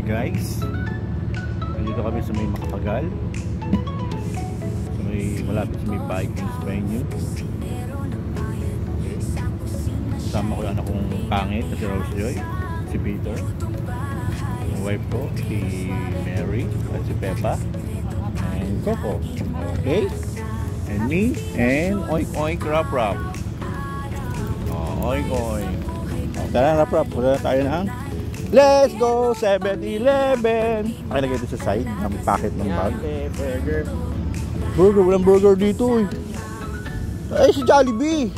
guys, nandito kami sa may Makapagal, sa may malapit sa may Vikings venue. Kasama ko yung anak kong pangit na si Rose Joy, si Peter, yung wife ko si Mary at si Peppa and Coco, okay, and me and Oink Oink Rap Rap. Oink Oink. Tara Rap Rap, wala tayo ng let's go 7-Eleven. Pakilagay ito sa side ng packet ng bag. Burger, walang burger dito eh. Ay, si Jollibee.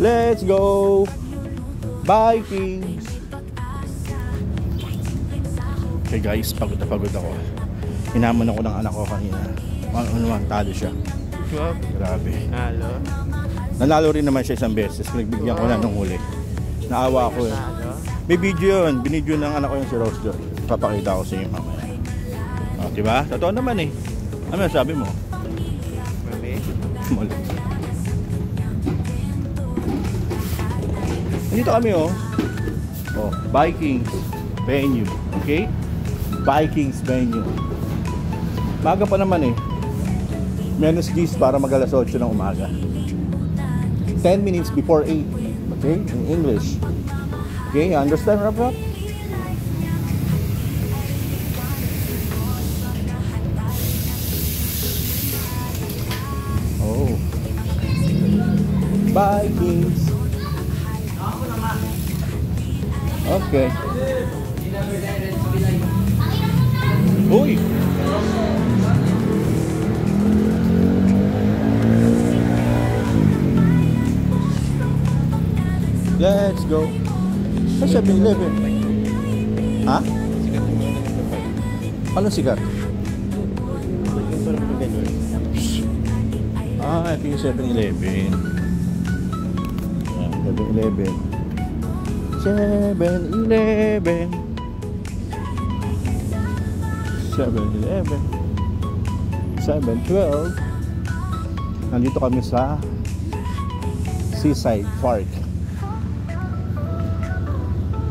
Let's go Vikings. Okay guys, pagod na pagod ako. Hinaman ako ng anak ko kanina. Talo siya. Grabe. Nanalo rin naman siya isang beses. Nagbigyan ko na nung huli. Naawa ako eh. May video yun. Binidyo ng anak ko yung si Rose Joy. Papakita ko sa inyo mamaya. O, diba? Totoo naman eh. Ano sabi mo? Mali. Dito kami oh. Oh, Vikings venue. Okay? Vikings venue. Maga pa naman eh. Menos 10 para mag-alas 8 ng umaga. 10 minutes before 8. Okay? In English. Okay? You understand, Rap Rap? Oh. Vikings. Okay. Uy! Let's go. Ay, 7-Eleven. Ha? Anong sigar? Ah, ito yung 7-Eleven. 7-Eleven. 7-Eleven. 7-Eleven. 7-12. Nandito kami sa Seaside Park.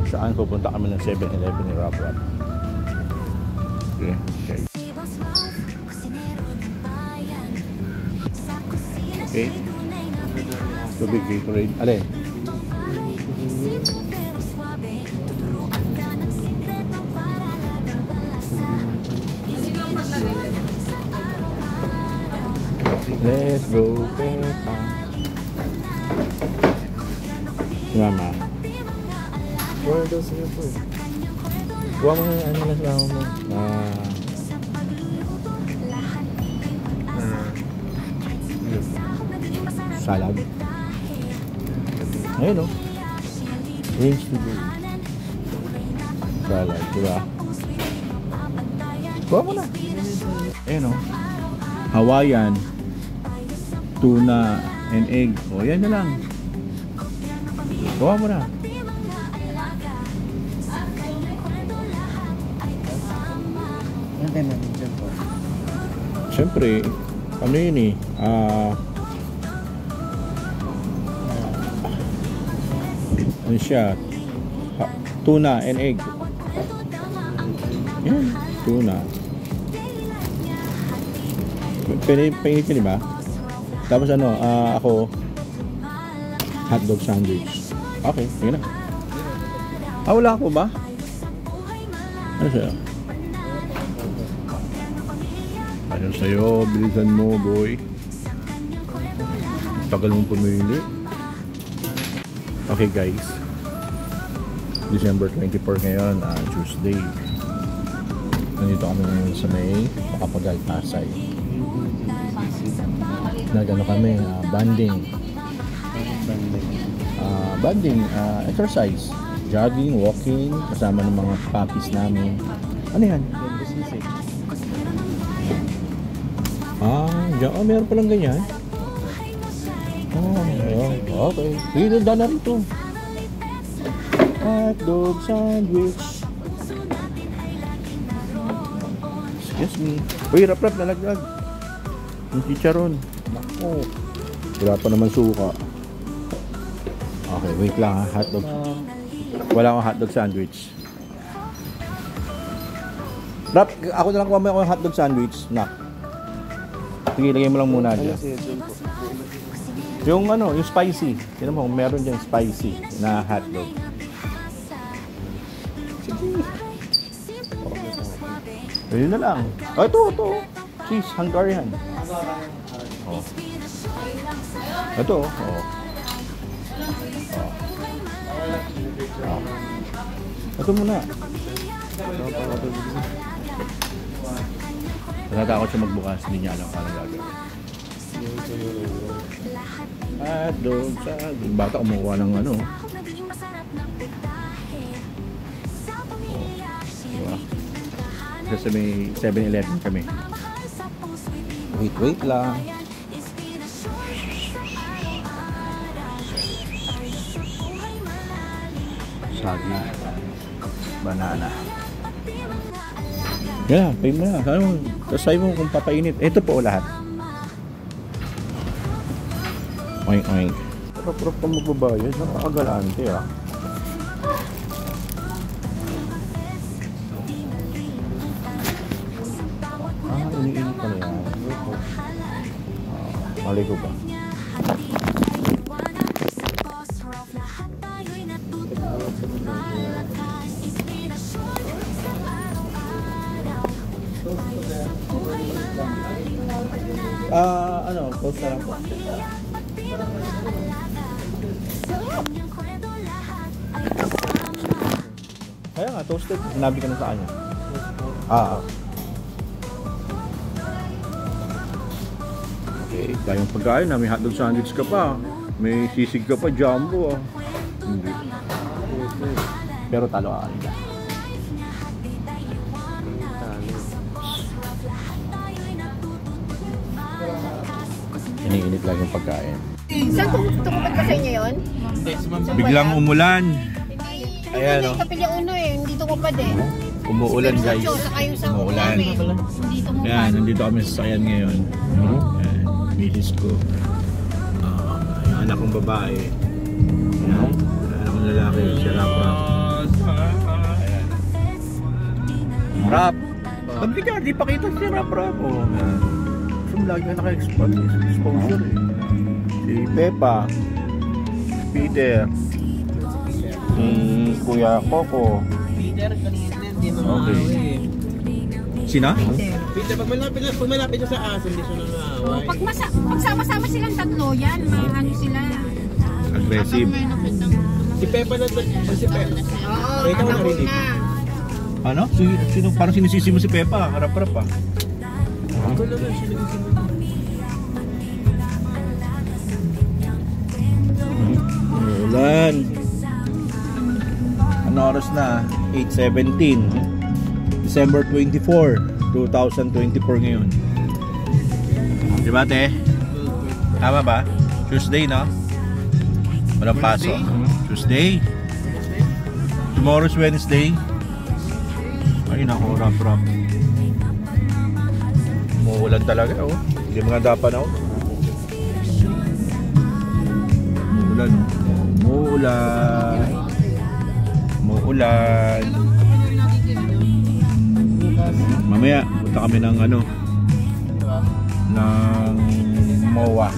Saan pupunta kami ng 7-Eleven ni Rap Rap. Okay, okay. Okay. Tubig Gatorade. Alin? Let's go, Peppa. Si Mama. Wala daw sa'yo po. Huwag mo na ano lang sa mo. Salad. Ayun o. Range to go. Salad, diba? Huwag mo na. Ayun o. Hawaiian. Tuna and egg. O, yan na lang. Huwag mo na. Siyempre, ano yun eh, ano siya, tuna and egg. Yan, tuna. Painit yun, diba? Tapos ano, ako, hotdog sandwich. Okay, yun na. Wala ako ba? Ano siya? Ano sa'yo, bilisan mo boy. Tagal mong pumili. Okay guys, December 24 ngayon, Tuesday. Nandito kami ngayon sa may Makapagal, Pasay. Nagano kami, banding, exercise, jogging, walking, kasama ng mga puppies namin. Ano yan? Meron palang ganyan. Okay. Sige, dala rin ito. Hotdog sandwich. Excuse me. Uy, Rap Rap, nalaglag. Yung chicharon. Nako. Wala pa naman suka. Okay, wait lang ha. Hotdog. Wala akong hotdog sandwich. Rap, ako na lang kuha mo yung hotdog sandwich. Na. Sige, lagay mo lang muna dyan. Yung ano, yung spicy. Tignan mo, meron dyan spicy na hotdog. Ayun na lang. Oh, ito. Cheese, Hungarian. Oh. Ito, oh. Ito muna. Natatakot siya magbukas, hindi niya alam paano gagawin. Hotdog sa bata kumukuha ng ano. Diba? Kasi may 7-Eleven kami. Wait lang. Sagi. Banana. Yeah, pay mo na. Ano, tasay mo kung papainit. Ito po lahat. Oink, oink. Sarap-sarap pa magbabayad. Napakagalante ah. Iniinit pala yan. Mali ko ba? Ano, post na lang po. Kaya nga, toasted. Sinabi ka na sa kanya. Okay, tayong pagkain na. May hotdog sandwich ka pa. May sisig ka pa, jumbo ah. Hindi. Pero talo ka kanina. Iniinit lang yung pagkain. Saan tumupad ka sa inyo yun? Biglang umulan. Ayan o. Hindi kapilya uno eh, hindi tumupad eh. Umuulan guys. Umuulan. Ayan, nandito kami sa sayan ngayon. Ayan, misis ko. Yung anak kong babae. Ayan, anak kong lalaki. Si Rap. Ayan. Rap. Sabi ka, di pakita si Rap. Oh, ayan. Lagi na naka-exposure eh. Si Pepa, Peter, si Kuya Coco. Peter, kanina din mo. Okay. Sina? Peter, pag malapit siya sa aso, hindi siya nangaway. Pag sama-sama silang tatlo, yan, ano sila. Aggressive. Si Pepa na si Pepa. Oo, Ikaw katapos narinig. na. Ano? Sino, parang sinisisi mo si Pepa. Harap-harap pa. Ako naman siya nagsisimula. Ulan. Ano oras na? 8:17. December 24, 2024 ngayon. Diba te? Tama ba? Tuesday, no? Walang pasok. Tuesday. Tomorrow's Wednesday. Ay nako, rap. Umuulan talaga, oh. Hindi mga dapat ako. Umuulan. Mamaya punta kami ng ano, ng MOA.